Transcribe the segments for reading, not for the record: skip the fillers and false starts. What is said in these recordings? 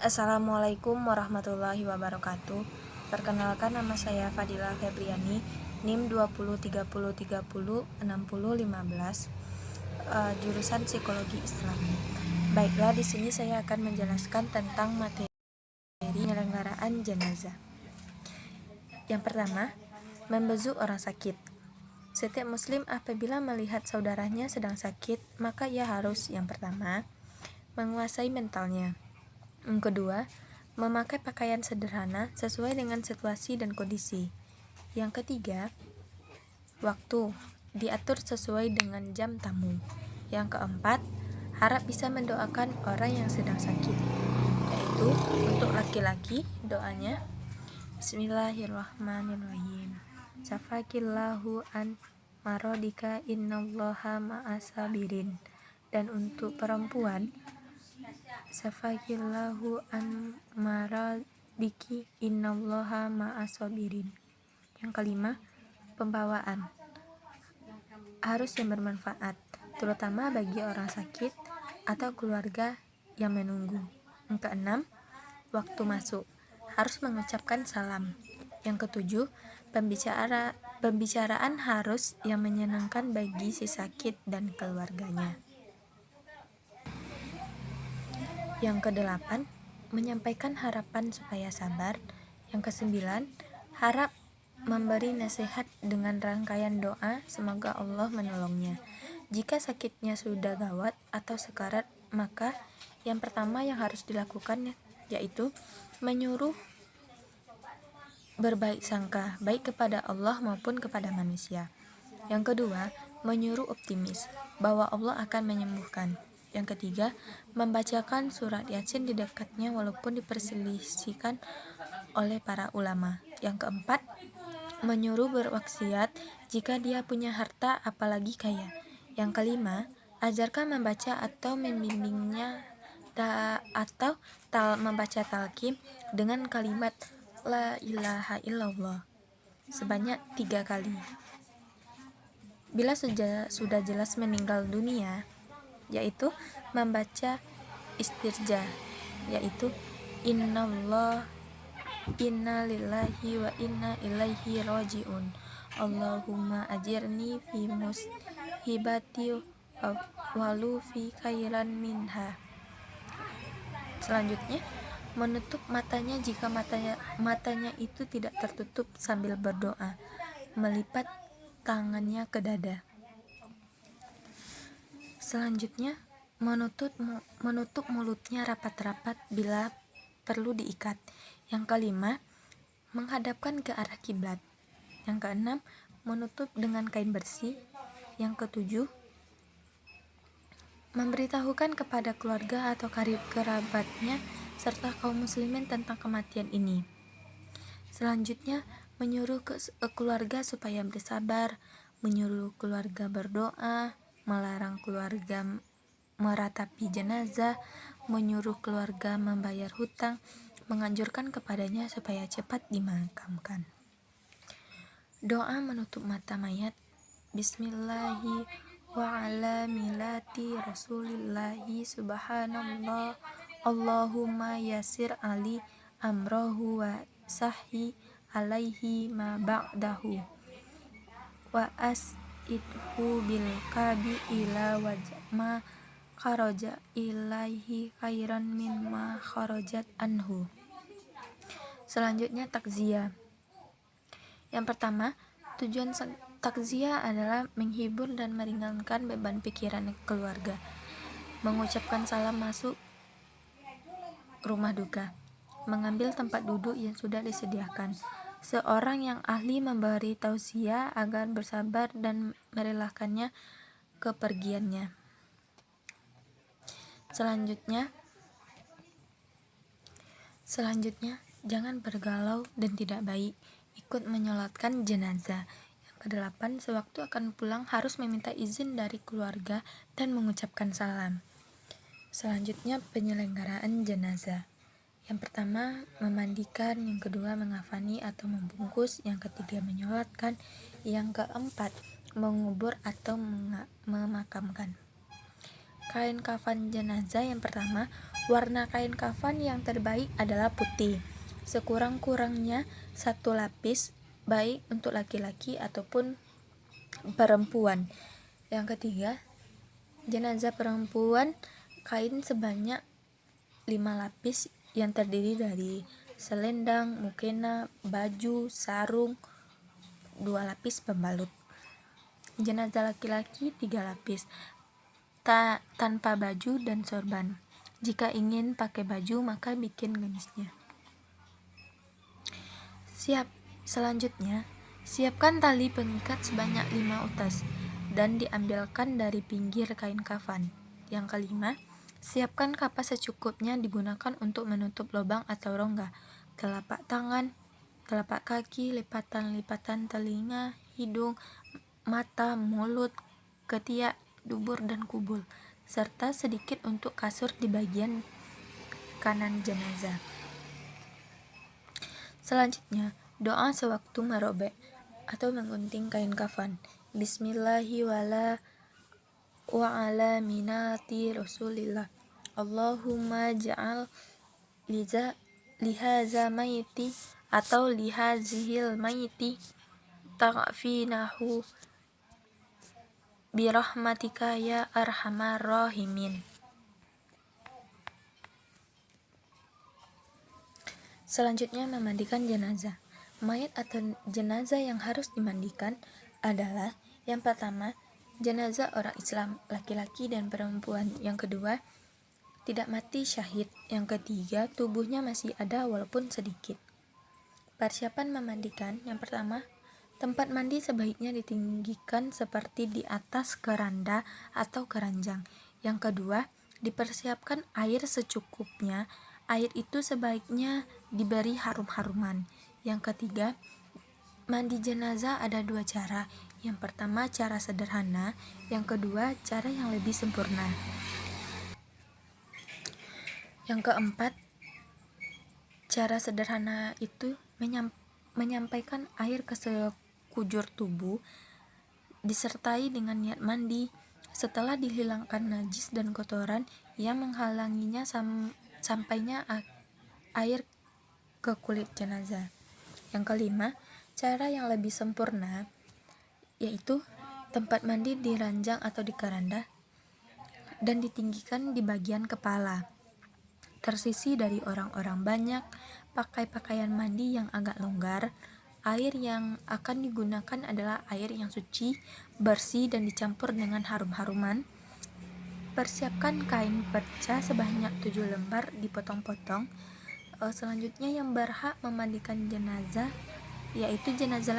Assalamualaikum warahmatullahi wabarakatuh. Perkenalkan, nama saya Fadila Febriani, NIM 2030306015, jurusan Psikologi Islam. Baiklah, di sini saya akan menjelaskan tentang materi penyelenggaraan jenazah. Yang pertama, membesuk orang sakit. Setiap muslim apabila melihat saudaranya sedang sakit, maka ia harus yang pertama, menguasai mentalnya. Yang kedua, memakai pakaian sederhana sesuai dengan situasi dan kondisi. Yang ketiga, waktu diatur sesuai dengan jam tamu. Yang keempat, harap bisa mendoakan orang yang sedang sakit, yaitu untuk laki-laki doanya Bismillahirrahmanirrahim, Syafakillahu an marodika innallaha ma'asabirin. Dan untuk perempuan, Syafakillahu an maradiki innallaha ma'asabirin. Yang kelima, pembawaan harus yang bermanfaat, terutama bagi orang sakit atau keluarga yang menunggu. Yang keenam, waktu masuk harus mengucapkan salam. Yang ketujuh, pembicaraan harus yang menyenangkan bagi si sakit dan keluarganya. Yang kedelapan, menyampaikan harapan supaya sabar. Yang kesembilan, harap memberi nasihat dengan rangkaian doa semoga Allah menolongnya. Jika sakitnya sudah gawat atau sekarat, maka yang pertama yang harus dilakukan yaitu menyuruh berbaik sangka, baik kepada Allah maupun kepada manusia. Yang kedua, menyuruh optimis bahwa Allah akan menyembuhkan. Yang ketiga, membacakan surat Yasin di dekatnya walaupun diperselisihkan oleh para ulama. Yang keempat, menyuruh berwasiat jika dia punya harta apalagi kaya. Yang kelima, ajarkan membaca atau membimbingnya membaca talqin dengan kalimat la ilaha illallah sebanyak 3 kali. Bila sudah jelas meninggal dunia, yaitu membaca istirja, yaitu inna lillahi wa inna ilaihi rajiun, Allahumma ajirni fi musibati walu fi khairan minha. Selanjutnya, menutup matanya jika matanya itu tidak tertutup sambil berdoa, melipat tangannya ke dada. Selanjutnya, menutup mulutnya rapat-rapat bila perlu diikat. Yang kelima, menghadapkan ke arah kiblat. Yang keenam, menutup dengan kain bersih. Yang ketujuh, memberitahukan kepada keluarga atau kerabatnya serta kaum muslimin tentang kematian ini. Selanjutnya, menyuruh ke keluarga supaya bersabar, menyuruh keluarga berdoa, melarang keluarga meratapi jenazah, menyuruh keluarga membayar hutang, menganjurkan kepadanya supaya cepat dimakamkan. Doa menutup mata mayat. Bismillahi wa ala milati rasulillahi subhanallah, Allahumma yasir ali amrohu wa sahhi alaihi ma ba'dahu wa as'idhu bil kabi ila wajma kharaja ilaihi khairan mimma kharajat anhu. Selanjutnya, takziah. Yang pertama, tujuan takziah adalah menghibur dan meringankan beban pikiran keluarga. Mengucapkan salam masuk rumah duka, mengambil tempat duduk yang sudah disediakan. Seorang yang ahli memberi tausiah agar bersabar dan merelakannya kepergiannya. Selanjutnya, jangan bergalau dan tidak baik ikut menyolatkan jenazah. Yang kedelapan, sewaktu akan pulang harus meminta izin dari keluarga dan mengucapkan salam. Selanjutnya, penyelenggaraan jenazah. Yang pertama, memandikan. Yang kedua, mengafani atau membungkus. Yang ketiga, menyolatkan. Yang keempat, mengubur atau memakamkan. Kain kafan jenazah yang pertama Warna kain kafan yang terbaik adalah putih. Sekurang-kurangnya 1 lapis, baik untuk laki-laki ataupun perempuan. Yang ketiga, jenazah perempuan kain sebanyak 5 lapis yang terdiri dari selendang, mukena, baju, sarung, 2 lapis pembalut. Jenazah laki-laki 3 lapis, tanpa baju dan sorban. Jika ingin pakai baju, maka bikin gamisnya. Selanjutnya, siapkan tali pengikat sebanyak 5 utas dan diambilkan dari pinggir kain kafan. Yang kelima, siapkan kapas secukupnya digunakan untuk menutup lubang atau rongga, telapak tangan, telapak kaki, lipatan-lipatan telinga, hidung, mata, mulut, ketiak, dubur, dan kubul, serta sedikit untuk kasur di bagian kanan jenazah. Selanjutnya, doa sewaktu merobek atau menggunting kain kafan. Bismillahi wala wa ala minati Rasulillah. Allahumma ja'al lihaza maiti atau lihazihil maiti ta'finahu birahmatika ya arhamar rahimin. Selanjutnya, memandikan jenazah. Mayat atau jenazah yang harus dimandikan adalah: yang pertama, jenazah orang Islam, laki-laki dan perempuan. Yang kedua, tidak mati syahid. Yang ketiga, tubuhnya masih ada walaupun sedikit. Persiapan memandikan: yang pertama, tempat mandi sebaiknya ditinggikan seperti di atas keranda atau keranjang. Yang kedua, dipersiapkan air secukupnya. Air itu sebaiknya diberi harum-haruman. Yang ketiga, mandi jenazah ada 2 cara. Yang pertama, cara sederhana. Yang kedua, cara yang lebih sempurna. Yang keempat, cara sederhana itu menyampaikan air ke sekujur tubuh disertai dengan niat mandi. Setelah dihilangkan najis dan kotoran yang menghalanginya sampainya air ke kulit jenazah. Yang kelima, cara yang lebih sempurna, yaitu tempat mandi di ranjang atau di keranda dan ditinggikan di bagian kepala, tersisi dari orang-orang banyak. Pakai pakaian mandi yang agak longgar. Air yang akan digunakan adalah air yang suci, bersih, dan dicampur dengan harum-haruman. Persiapkan kain perca sebanyak 7 lembar dipotong-potong. Selanjutnya, yang berhak memandikan jenazah yaitu jenazah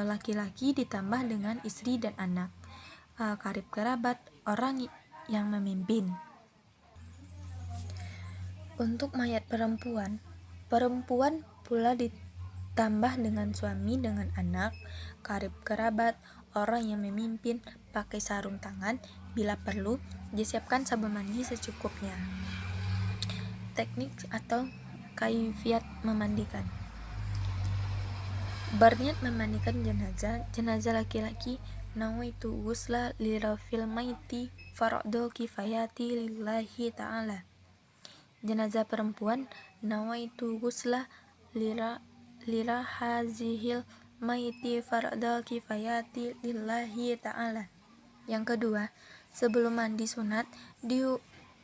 laki-laki ditambah dengan istri dan anak, karib kerabat, orang yang memimpin. Untuk mayat perempuan pula ditambah dengan suami dengan anak, karib kerabat, orang yang memimpin. Pakai sarung tangan. Bila perlu, disiapkan sabun mandi secukupnya. Teknik atau kaifiat memandikan: berniat memandikan jenazah laki-laki, nawaitu ghusla lirafil maiti fardu kifayati lillahi ta'ala. Jenazah perempuan, nawaitu ghusla lirahazihil maiti fardu kifayati lillahi ta'ala. Yang kedua, sebelum mandi sunat,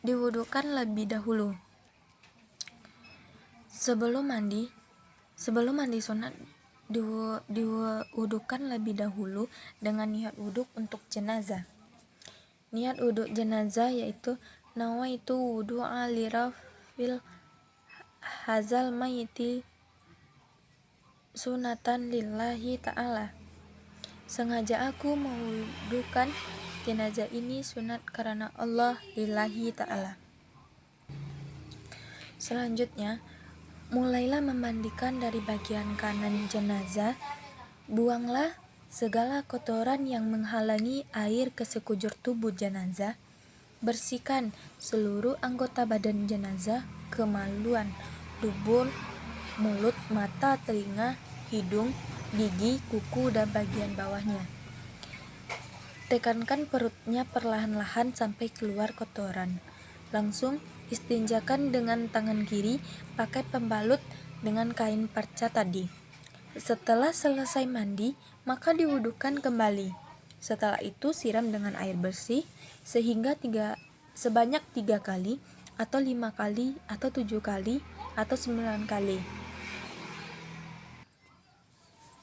diwudukan lebih dahulu. Sebelum mandi sunat, diwudukan lebih dahulu dengan niat wuduk untuk jenazah. Niat wuduk jenazah yaitu nawaitu wudu'a lirafil hazal maiti sunatan lillahi ta'ala. Sengaja aku mewudukan jenazah ini sunat karena Allah lillahi ta'ala. Selanjutnya, mulailah memandikan dari bagian kanan jenazah. Buanglah segala kotoran yang menghalangi air ke sekujur tubuh jenazah. Bersihkan seluruh anggota badan jenazah, kemaluan, dubur, mulut, mata, telinga, hidung, gigi, kuku, dan bagian bawahnya. Tekankan perutnya perlahan-lahan sampai keluar kotoran. Langsung istinjakan dengan tangan kiri pakai pembalut dengan kain parca tadi. Setelah selesai mandi, maka diwudukan kembali. Setelah itu siram dengan air bersih sebanyak 3 kali atau 5 kali atau 7 kali atau 9 kali.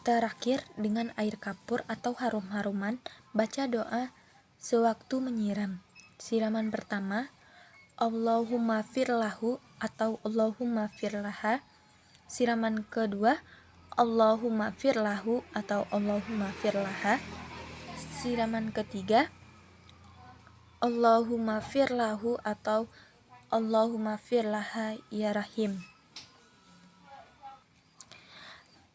Terakhir, dengan air kapur atau harum-haruman, baca doa sewaktu menyiram. Siraman pertama, Allahumma firlahu atau Allahumma firlaha. Siraman kedua, Allahumma firlahu atau Allahumma firlaha. Siraman ketiga, Allahumma firlahu atau Allahumma firlaha ya rahim.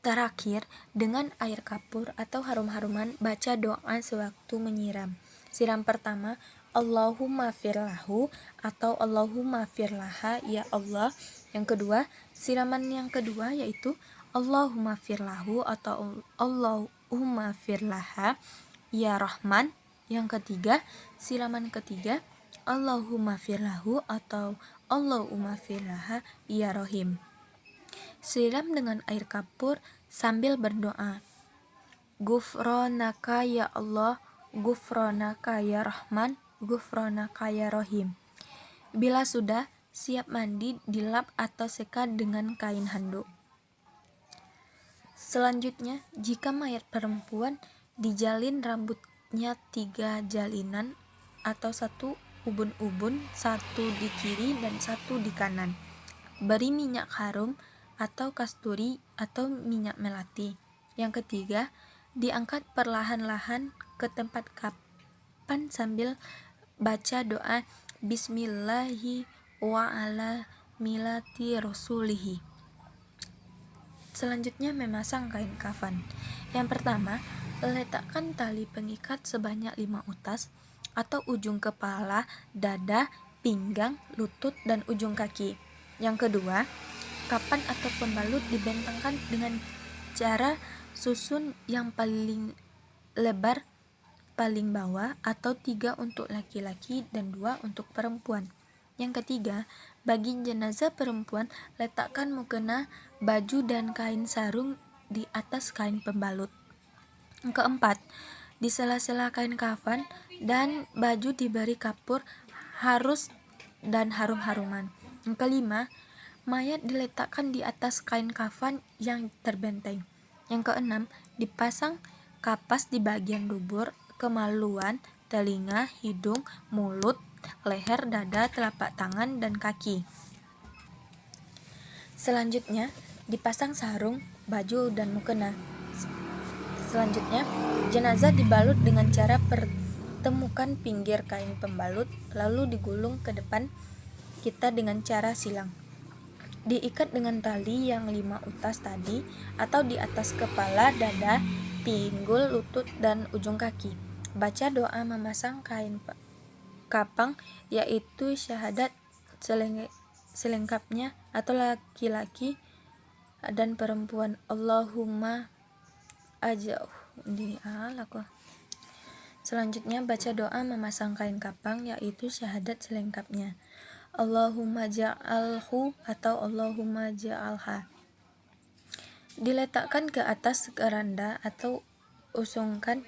Terakhir, dengan air kapur atau harum-haruman, baca doa sewaktu menyiram. Siram pertama, Allahumma firlahu atau Allahumma firlaha ya Allah. Yang kedua, siraman yang kedua yaitu Allahumma firlahu atau Allahumma firlaha ya Rahman. Yang ketiga, siraman ketiga, Allahumma firlahu atau Allahumma firlaha ya Rahim. Siram dengan air kapur sambil berdoa, Gufronaka ya Allah, Gufronaka ya Rahman, Gufronaka ya Rahim. Bila sudah, siap mandi, dilap atau sekat dengan kain handuk. Selanjutnya, jika mayat perempuan, dijalin rambutnya 3 jalinan atau 1 ubun-ubun, 1 di kiri dan 1 di kanan. Beri minyak harum atau kasturi atau minyak melati. Yang ketiga, diangkat perlahan-lahan ke tempat kapan sambil baca doa Bismillahi wa ala milati rasulihi. Selanjutnya, memasang kain kafan. Yang pertama, letakkan tali pengikat sebanyak 5 utas atau ujung kepala, dada, pinggang, lutut, dan ujung kaki. Yang kedua, kapan atau pembalut dibentangkan dengan cara susun yang paling lebar paling bawah atau 3 untuk laki-laki dan 2 untuk perempuan. Yang ketiga, bagi jenazah perempuan, letakkan mukena, baju dan kain sarung di atas kain pembalut. Yang keempat, di sela-sela kain kafan dan baju diberi kapur harus dan harum-haruman. Yang kelima, mayat diletakkan di atas kain kafan yang terbenteng. Yang keenam, dipasang kapas di bagian dubur, kemaluan, telinga, hidung, mulut, leher, dada, telapak tangan, dan kaki. Selanjutnya, dipasang sarung, baju, dan mukena. Selanjutnya, jenazah dibalut dengan cara pertemukan pinggir kain pembalut, lalu digulung ke depan kita dengan cara silang. Diikat dengan tali yang 5 utas tadi atau di atas kepala, dada, pinggul, lutut, dan ujung kaki. Baca doa memasang kain kapang, yaitu syahadat selengkapnya atau laki-laki dan perempuan. Allahumma ajauh di alaku. Selanjutnya, baca doa memasang kain kapang, yaitu syahadat selengkapnya. Allahumma ja'alhu atau Allahumma ja'alha. Diletakkan ke atas keranda atau usungkan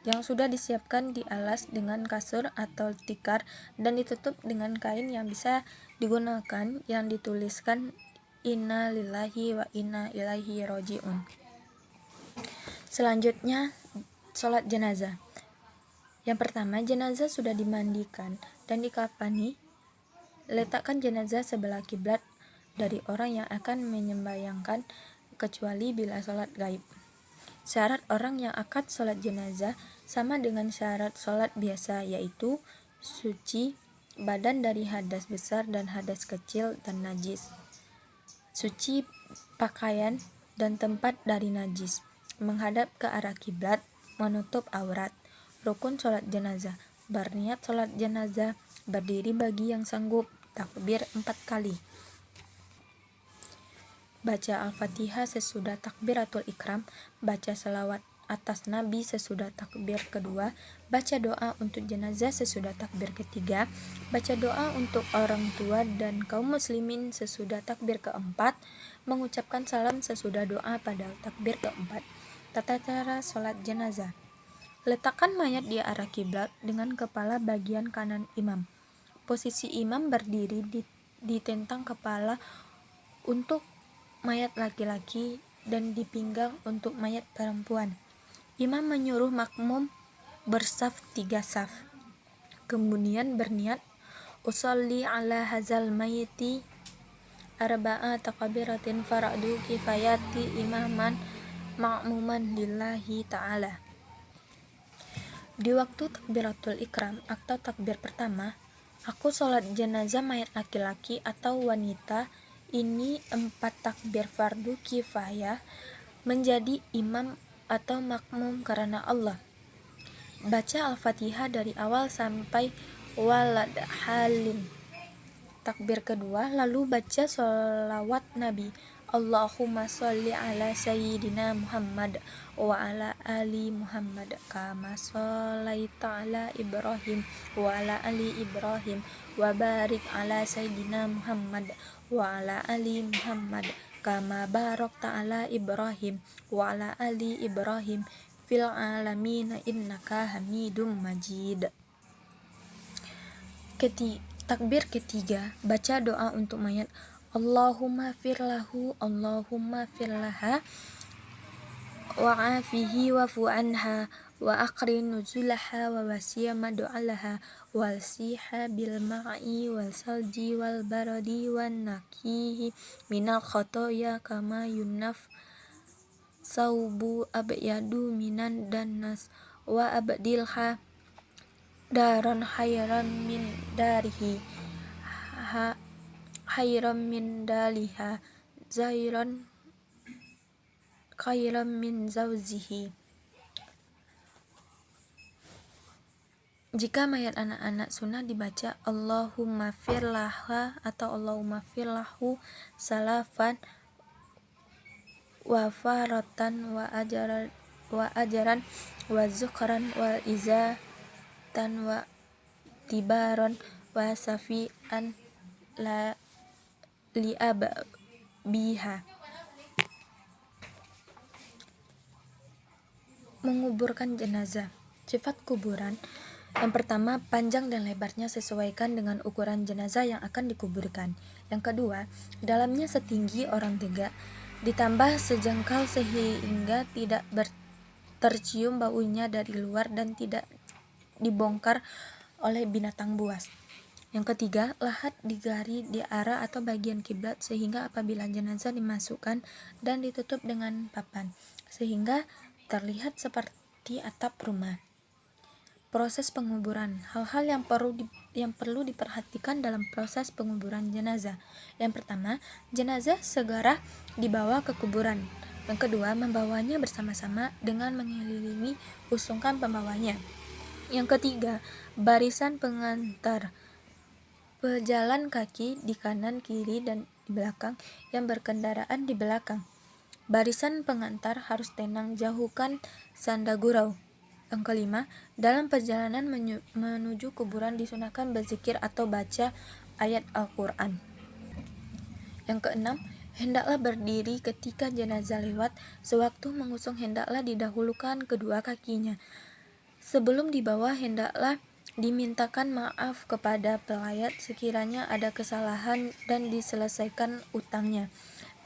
yang sudah disiapkan di alas dengan kasur atau tikar dan ditutup dengan kain yang bisa digunakan yang dituliskan Inna lillahi wa inna ilaihi roji'un. Selanjutnya, sholat jenazah. Yang pertama, jenazah sudah dimandikan dan dikafani. Letakkan jenazah sebelah kiblat dari orang yang akan menyembayangkan, kecuali bila sholat gaib. Syarat orang yang akan sholat jenazah sama dengan syarat sholat biasa, yaitu suci badan dari hadas besar dan hadas kecil dan najis, suci pakaian dan tempat dari najis, menghadap ke arah kiblat, menutup aurat. Rukun sholat jenazah: berniat sholat jenazah, berdiri bagi yang sanggup, takbir 4 kali. Baca Al-Fatihah sesudah takbiratul ikram, baca selawat atas Nabi sesudah takbir kedua, baca doa untuk jenazah sesudah takbir ketiga, baca doa untuk orang tua dan kaum muslimin sesudah takbir keempat, mengucapkan salam sesudah doa pada takbir keempat. Tata cara sholat jenazah. Letakkan mayat di arah kiblat dengan kepala bagian kanan imam. Posisi imam berdiri ditentang kepala untuk mayat laki-laki dan di pinggang untuk mayat perempuan. Imam menyuruh makmum bersaf 3 saf. Kemudian berniat, usolli ala hazal mayiti arba'a takbiratin faradu kifayati imaman ma'muman lillahi ta'ala. Di waktu takbiratul ikram atau takbir pertama, aku sholat jenazah mayat laki-laki atau wanita ini 4 takbir fardu kifayah menjadi imam atau makmum karena Allah. Baca Al-Fatihah dari awal sampai walad halim. Takbir kedua, lalu baca sholawat Nabi. Allahumma sholli ala sayyidina Muhammad wa ala ali Muhammad kama shollaita ala Ibrahim wa ala ali Ibrahim wa barik ala sayyidina Muhammad wa ala ali Muhammad kama barakta ala Ibrahim wa ala ali Ibrahim fil alamin innaka hamidum majid. Takbir ketiga, baca doa untuk mayat. Allahumma firlahu, Allahumma firlaha wa afihi wa fu'anha wa akrin nuzulaha wa wasiya madu'alaha wal siha bil ma'i wal salji wal baradi wan nakihi minal khotoya kama yunaf saubu abyadu minan danas wa abdilha daron khairan min darihi khairan min daliha zairan khairan min zawzihi. Jika mayat anak-anak sunnah dibaca Allahumma firlaha atau Allahumma firlahu salafan wa faratan wa ajaran wa zukran wa izatan wa tibaron wa safian la liabiha. Menguburkan jenazah. Sifat kuburan. Yang pertama, panjang dan lebarnya sesuaikan dengan ukuran jenazah yang akan dikuburkan. Yang kedua, dalamnya setinggi orang tegak, ditambah sejengkal sehingga tidak tercium baunya dari luar dan tidak dibongkar oleh binatang buas. Yang ketiga, lahat digali di arah atau bagian kiblat sehingga apabila jenazah dimasukkan dan ditutup dengan papan, sehingga terlihat seperti atap rumah. Proses penguburan. Hal-hal yang perlu diperhatikan dalam proses penguburan jenazah. Yang pertama, jenazah segera dibawa ke kuburan. Yang kedua, membawanya bersama-sama dengan mengelilingi usungkan pembawanya. Yang ketiga, barisan pengantar. Pejalan kaki di kanan, kiri, dan di belakang yang berkendaraan di belakang. Barisan pengantar harus tenang, jauhkan sanda gurau. Yang kelima, dalam perjalanan menuju kuburan disunahkan berzikir atau baca ayat Al-Quran. Yang keenam, hendaklah berdiri ketika jenazah lewat. Sewaktu mengusung hendaklah didahulukan kedua kakinya. Sebelum dibawa hendaklah dimintakan maaf kepada pelayat sekiranya ada kesalahan dan diselesaikan utangnya.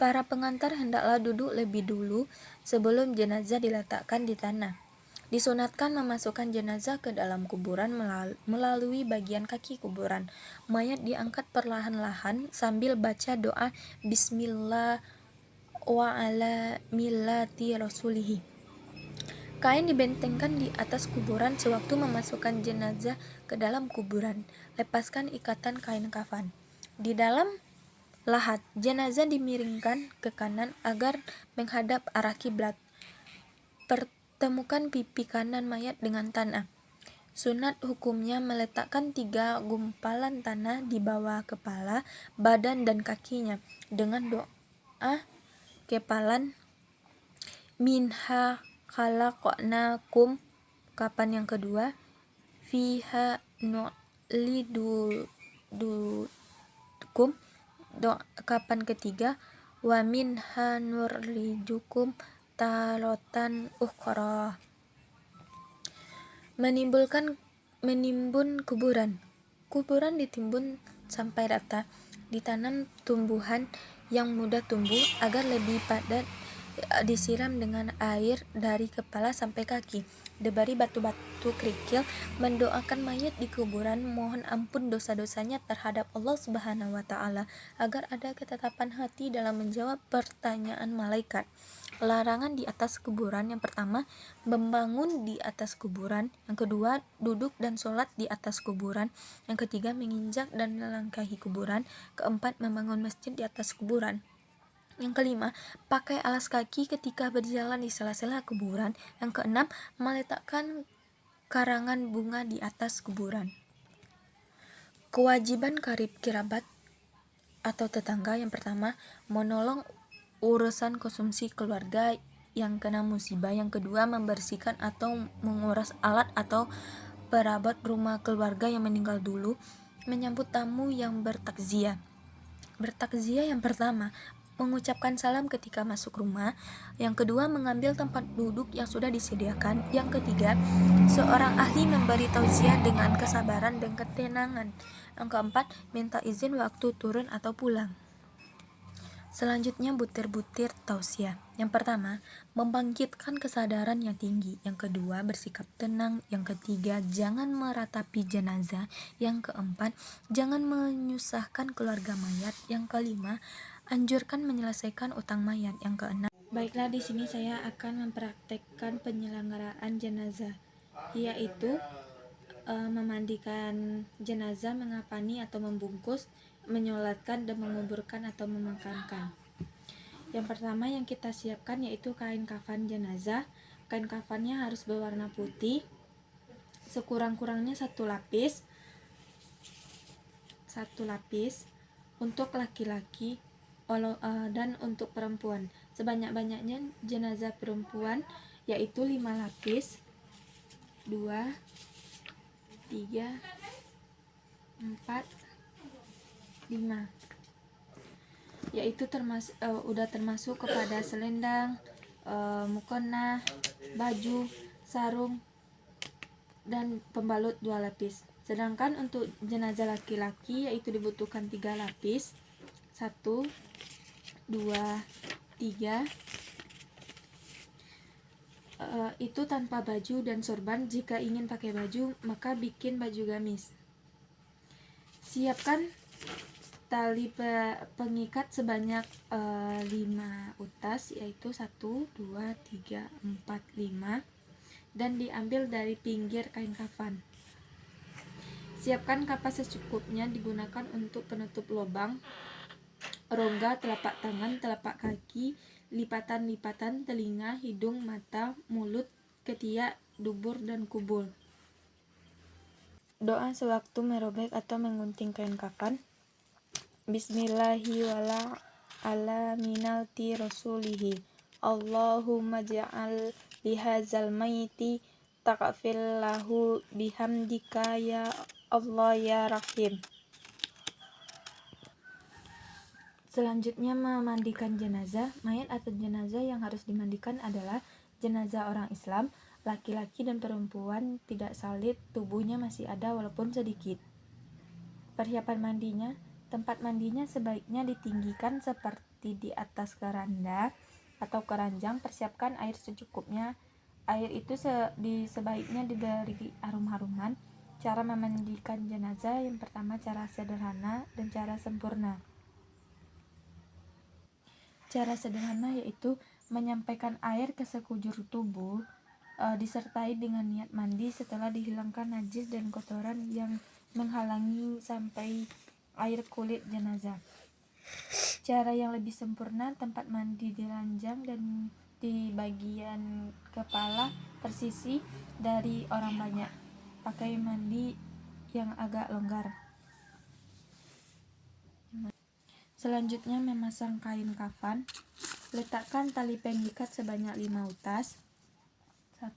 Para pengantar hendaklah duduk lebih dulu sebelum jenazah diletakkan di tanah. Disunatkan memasukkan jenazah ke dalam kuburan melalui bagian kaki kuburan. Mayat diangkat perlahan-lahan sambil baca doa Bismillah wa ala millati rasulihi. Kain dibentengkan di atas kuburan sewaktu memasukkan jenazah ke dalam kuburan. Lepaskan ikatan kain kafan. Di dalam lahat, jenazah dimiringkan ke kanan agar menghadap arah kiblat. Temukan pipi kanan mayat dengan tanah. Sunat hukumnya meletakkan 3 gumpalan tanah di bawah kepala, badan, dan kakinya dengan doa kepalan minha khalaqnakum, kapan yang kedua, fiha nu'idukum, kapan ketiga, wa minha nurlijukum taratan ukhra. Menimbun kuburan. Kuburan ditimbun sampai rata, ditanam tumbuhan yang mudah tumbuh agar lebih padat, disiram dengan air dari kepala sampai kaki, diberi batu-batu kerikil, mendoakan mayat di kuburan, mohon ampun dosa-dosanya terhadap Allah Subhanahu wa Ta'ala, agar ada ketetapan hati dalam menjawab pertanyaan malaikat. Larangan di atas kuburan. Yang pertama, membangun di atas kuburan. Yang kedua, duduk dan sholat di atas kuburan. Yang ketiga, menginjak dan melangkahi kuburan. Keempat, membangun masjid di atas kuburan. Yang kelima, pakai alas kaki ketika berjalan di sela-sela kuburan. Yang keenam, meletakkan karangan bunga di atas kuburan. Kewajiban karib kerabat atau tetangga. Yang pertama, menolong urusan konsumsi keluarga yang kena musibah. Yang kedua, membersihkan atau menguras alat atau perabot rumah keluarga yang meninggal dulu. Menyambut tamu yang bertakziah. Yang pertama, mengucapkan salam ketika masuk rumah. Yang kedua, mengambil tempat duduk yang sudah disediakan. Yang ketiga, seorang ahli memberi tausiah dengan kesabaran dan ketenangan. Yang keempat, minta izin waktu turun atau pulang. Selanjutnya, butir-butir tausiah. Yang pertama, membangkitkan kesadaran yang tinggi. Yang kedua, bersikap tenang. Yang ketiga, jangan meratapi jenazah. Yang keempat, jangan menyusahkan keluarga mayat. Yang kelima, anjurkan menyelesaikan utang mayat. Yang keenam, baiklah, di sini saya akan mempraktekkan penyelenggaraan jenazah, yaitu memandikan jenazah, mengapani atau membungkus, menyolatkan dan menguburkan atau memakamkan. Yang pertama yang kita siapkan yaitu kain kafan jenazah. Kain kafannya harus berwarna putih, sekurang-kurangnya satu lapis untuk laki-laki dan untuk perempuan sebanyak-banyaknya. Jenazah perempuan yaitu 5 lapis, 2, 3, 4, 5, yaitu termasuk kepada selendang, mukena, baju, sarung, dan pembalut 2 lapis. Sedangkan untuk jenazah laki-laki yaitu dibutuhkan 3 lapis, 1, 2, 3, itu tanpa baju dan sorban. Jika ingin pakai baju, maka bikin baju gamis. Siapkan tali pengikat sebanyak 5 utas, yaitu 1, 2, 3, 4, 5, dan diambil dari pinggir kain kafan. Siapkan kapas secukupnya, digunakan untuk penutup lubang, rongga telapak tangan, telapak kaki, lipatan-lipatan telinga, hidung, mata, mulut, ketiak, dubur, dan kubul. Doa sewaktu merobek atau menggunting kain kafan. Bismillahi wala ala minalti rasulihi. Allahumma ja'al lihazal maiti taqfil lahu bihamdika ya Allah ya Rahim. Selanjutnya, memandikan jenazah. Mayat atau jenazah yang harus dimandikan adalah jenazah orang Islam, laki-laki dan perempuan, tidak salib, tubuhnya masih ada walaupun sedikit. Persiapan mandinya. Tempat mandinya sebaiknya ditinggikan seperti di atas keranda atau keranjang. Persiapkan air secukupnya. Air itu sebaiknya diberi harum-haruman. Cara memandikan jenazah. Yang pertama, cara sederhana dan cara sempurna. Cara sederhana yaitu menyampaikan air ke sekujur tubuh, disertai dengan niat mandi setelah dihilangkan najis dan kotoran yang menghalangi sampai air kulit jenazah. Cara yang lebih sempurna, tempat mandi diranjang dan di bagian kepala tersisi dari orang banyak. Pakai mandi yang agak longgar. Selanjutnya, memasang kain kafan. Letakkan tali pengikat sebanyak 5 utas. 1,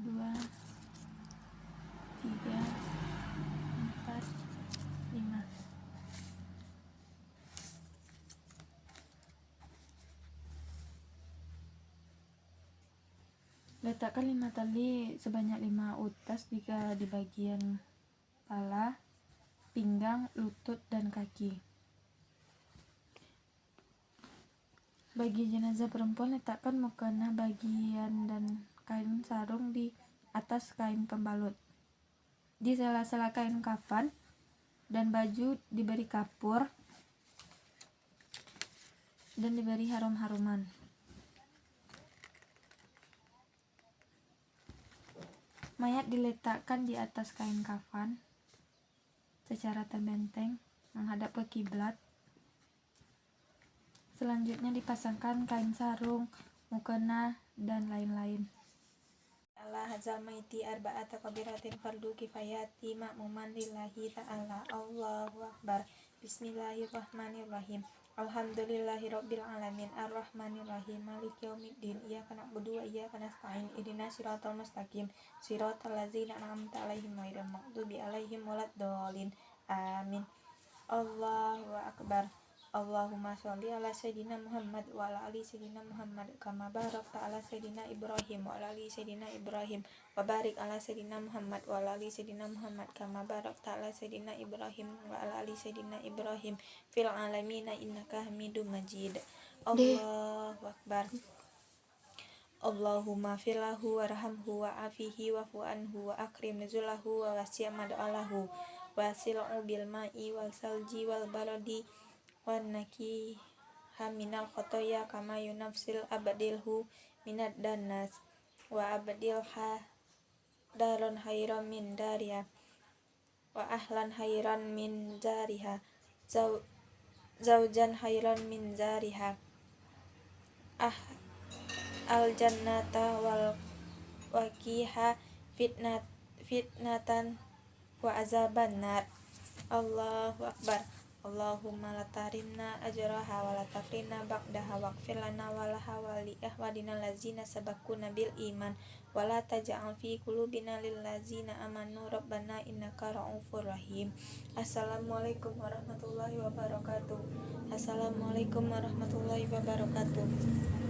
2, 3, 4, 5. Letakkan 5 tali sebanyak 5 utas di bagian kepala, pinggang, lutut, dan kaki. Bagi jenazah perempuan, letakkan mukena bagian dan kain sarung di atas kain pembalut. Di sela-sela kain kafan dan baju diberi kapur dan diberi harum-haruman. Mayat diletakkan di atas kain kafan secara terbenteng menghadap ke kiblat. Selanjutnya dipasangkan kain sarung, mukena, dan lain-lain. Allah hadzal maiti arba'ata kabiratin fardu kifayati ma'muman lillahi ta'ala. Allahu akbar. Bismillahirrahmanirrahim. Alhamdulillahirabbil alamin arrahmanirrahim maliki yaumiddin iyyaka na'budu wa iyyaka nasta'in ihdinas siratal mustaqim siratal ladzina an'amta 'alaihim ghairil maghdubi 'alaihim waladdallin amin. Allahu akbar. Allahumma sholli ala sayyidina Muhammad wa ala ali sayyidina Muhammad kama barakta ala sayyidina Ibrahim wa ala ali sayyidina Ibrahim wa barik ala sayyidina Muhammad wa ala ali sayyidina Muhammad kama barakta ala sayyidina Ibrahim wa ala ali sayyidina Ibrahim fil alamin innaka Hamidum Majid. Allahu akbar. Allahumma filahu warhamhu wa afihi wa fu'anhu wa akrim nuzulahu wa wasi' mad'alahu wa sil'u bil ma'i wal salji wal baradi wan naki haminal khotoya kama yunafsil abadilhu minad danas wa abadil daron hayran min dariha wa ahlan hayran min zariha zaujan hayran min zariha al jannata wal waqiha fitnatan wa azaban nar. Allahu akbar. Allahumma la tarimna ajraha wa la tafrina ba'daha waghfir lana wa laha wa li ahwadina allazina sabaquna bil iman wa la taj'al fi qulubina lil ladzina amanu rabbana innaka ra'ufur rahim. Assalamualaikum warahmatullahi wabarakatuh. Assalamualaikum warahmatullahi wabarakatuh.